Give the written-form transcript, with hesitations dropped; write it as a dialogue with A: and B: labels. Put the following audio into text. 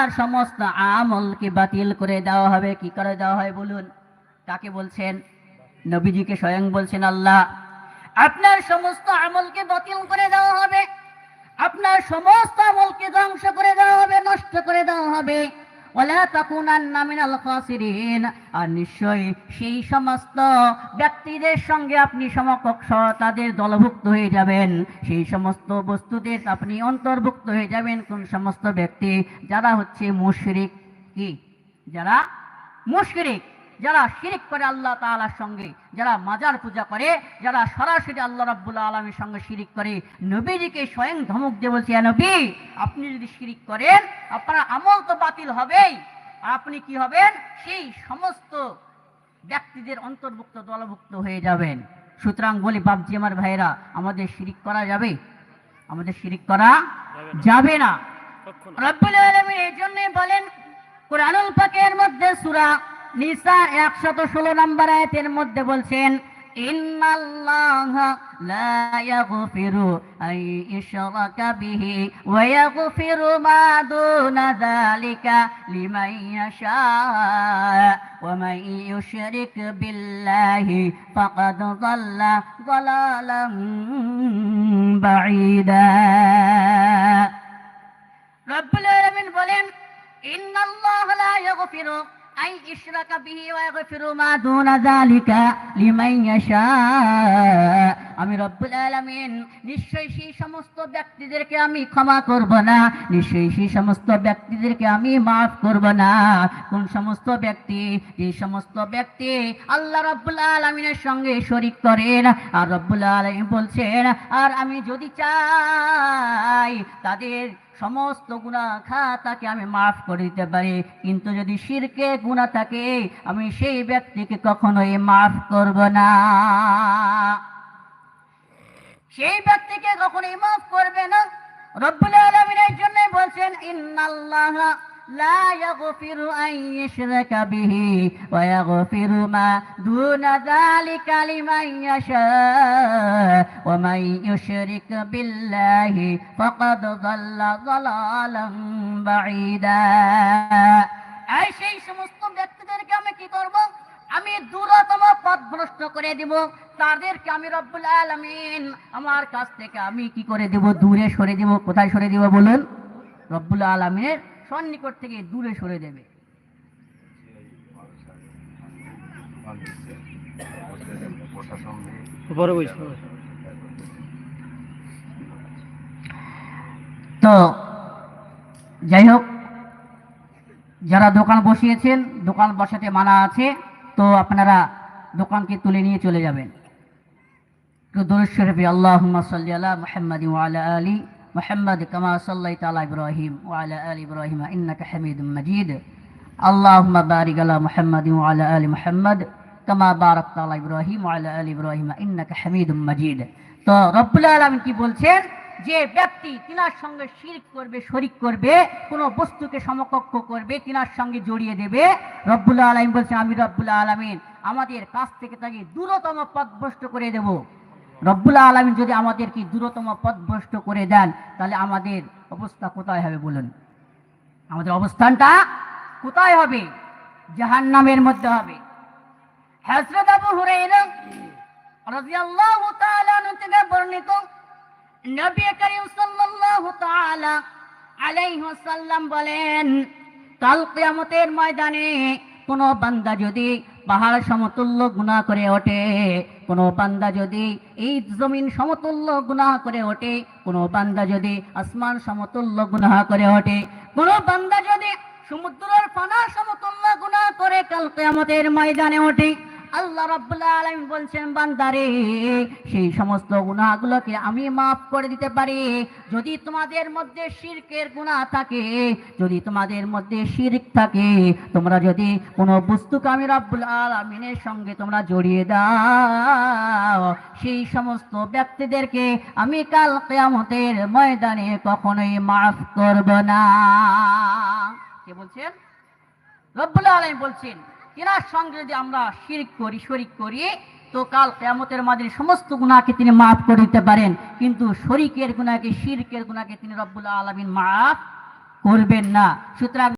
A: আর সমস্ত আমলকে বাতিল করে দেওয়া হবে। কি করে দেওয়া হয় বলুন? কাকে বলছেন? নবীজিকে স্বয়ং বলছেন আল্লাহ, আপনার সমস্ত আমলকে বাতিল করে দেওয়া হবে, আপনার সমস্ত আমলকে ধ্বংস করে দেওয়া হবে, নষ্ট করে দেওয়া হবে। ওয়ালা তাকুনান্না মিনাল খাসিরিন, আর নিশ্চয়ই সেই সমস্ত ব্যক্তিদের সঙ্গে আপনি সমকক্ষ, তাদের দলভুক্ত হয়ে যাবেন, সেই সমস্ত বস্তুদের আপনি অন্তর্ভুক্ত হয়ে যাবেন। কোন সমস্ত ব্যক্তি? যারা হচ্ছে মুশরিক। কি? যারা মুশরিক, যারা শিরিক করে আল্লাহ তাআলার সঙ্গে, যারা মাজার পূজা করে, যারা সরাসরি আল্লাহ রাব্বুল আলামিনের সঙ্গে শিরিক করে। নবীজিকে স্বয়ং ধমক দিয়ে বলছে, নবী, আপনি যদি শিরিক করেন আপনার আমল তো বাতিল হবেই, আপনি কি হবেন? সেই সমস্ত ব্যক্তিদের অন্তর্ভুক্ত, দলভুক্ত হয়ে যাবেন। সুতরাং বলি বাপজি আমার ভাইরা, আমাদের শিরিক করা যাবে? আমাদের শিরিক করা যাবে না। রব্বুল আলামিন এই জন্যই বলেন কুরআনুল পাকের মধ্যে সূরা নিসা 116 নম্বর আয়াতের মধ্যে বলছেন, ইন্নাল্লাহা লা ইয়াগফিরু আন ইউশরাকা বিহি ওয়া ইয়াগফিরু মা দুনা যালিকা লিমান ইয়াশা ওয়া মান ইউশরিক বিল্লাহি ফাকাদ যাল্লা যালালান বাঈদা। রব্বুল আলামিন বলেন, ইন্নাল্লাহা লা ইয়াগফিরু আন ইউশরাকা বিহি ওয়া ইয়াগফিরু মা দুনা যালিকা লিমান ইয়াশা। আমি রব্বুল আলামিন নিশ্চয়ই সেই সমস্ত ব্যক্তিদেরকে আমি ক্ষমা করব না, নিশ্চয়ই সেই সমস্ত ব্যক্তিদেরকে আমি মাফ করব না। কোন সমস্ত ব্যক্তি? যে সমস্ত ব্যক্তি আল্লাহ রব্বুল আলামিনের সঙ্গে শরীক করেন। আর রব্বুল আলামিন বলছেন, আর আমি যদি চাই তাদের সমস্ত গুনাহ খাতাকে আমি মাফ করে দিতে পারি, কিন্তু যদি শিরকে গুনাহ থাকে আমি সেই ব্যক্তিকে কখনোই মাফ করব না। সেই ব্যক্তিকে কখনোই মাফ করবে না। রব্বুল আলামিন এর জন্য বলছেন, ইন্নাল্লাহা লা ইয়াগফিরু আন ইউশরাকা বিহি ওয়া ইয়াগফিরু মা দুনা যালিকা লিমান ইয়াশা ওয়া মান ইউশরিক বিল্লাহি ফাকাদ যাল্লা যালালান বাঈদা। এই সেই সমস্ত ব্যক্তিদেরকে আমি কি করব? আমি দূরতম পথভ্রষ্ট করে দেব। তাদেরকে আমি রব্বুল আলামিন আমার কাছ থেকে আমি কি করে দেব? দূরে সরে দেব। কোথায় সরে দেব বলুন? রব্বুল আলামিনের সন্নিকট থেকে দূরে সরে দেবে। তো যাই হোক, যারা দোকান বসিয়েছেন, দোকান বসাতে মানা আছে, তো আপনারা দোকানকে তুলে নিয়ে চলে যাবেন। তো দরুদ শরীফে আল্লাহুম্মা সাল্লি আলা মুহাম্মাদিন ওয়া আলা আলি মুহাম্মাদ কামা সাল্লাইতা আলা ইব্রাহিম ওয়া আলা আলি ইব্রাহিম ইন্নাকা হামিদুম মাজিদ। আল্লাহুম্মা বারিক আলা মুহাম্মাদিন ওয়া আলা আলি মুহাম্মাদ কামা বারাকতা আলা ইব্রাহিম ওয়া আলা আলি ইব্রাহিম ইন্নাকা হামিদুম মাজিদ। তো রব্বুল আলামিন কি বলছেন? যে ব্যক্তি তিনার সঙ্গে শিরক করবে, শরীক করবে, কোন বস্তুকে সমকক্ষ করবে, তিনার সঙ্গে জড়িয়ে দেবে, রব্বুল আলামিন বলছেন আমি রব্বুল আলামিন আমাদের কাছ থেকে তাকে দূরতম পথভ্রষ্ট করে দেব। রব্বুল আলামিন যদি আমাদের কি দূরতম পথভ্রষ্ট করে দেন, তাহলে আমাদের অবস্থা কোথায় হবে বলুন? আমাদের অবস্থানটা কোথায় হবে? জাহান্নামের মধ্যে হবে। হযরত আবু হুরায়রা রাদিয়াল্লাহু তাআলা আনহু থেকে বর্ণিত, নবী করিম সাল্লাল্লাহু তাআলা আলাইহি ওয়াসাল্লাম বলেন, কাল কিয়ামতের ময়দানে কোন বান্দা যদি পাহাড় সমতুল্য গুনাহ করে ওঠে, কোন বান্দা যদি এই জমিন সমতুল্য গুনাহ করে ওঠে, কোন বান্দা যদি আসমান সমতুল্য গুনাহ করে ওঠে, কোন বান্দা যদি সমুদ্রের পানা সমতুল্য গুনাহ করে কাল কিয়ামতের ময়দানে ওঠে, আল্লাহ রাব্বুল আলামিন বলছেন, বান্দারে সেই সমস্ত গুনাহগুলোকে আমি মাফ করে দিতে পারি যদি তোমাদের মধ্যে শিরকের গুনাহ থাকে, যদি তোমাদের মধ্যে শিরক থাকে, তোমরা যদি কোনো বস্তুকে আমি রাব্বুল আলামিনের সঙ্গে তোমরা জড়িয়ে দাও, সেই সমস্ত ব্যক্তিদেরকে আমি কাল কিয়ামতের ময়দানে কখনোই মাফ করব না। কে বলছেন? রব্বুল আলামিন বলছেন, তিনার সঙ্গে যদি আমরা শিরক করি, শরীক করি, তো কাল কিয়ামতের মাঝে সমস্ত গুনাহকে তিনি মাফ করে দিতে পারেন, কিন্তু শরীকের গুনাহকে, শিরকের গুনাহকে তিনি রব্বুল আলামিন মাফ করবেন না। সুতরাং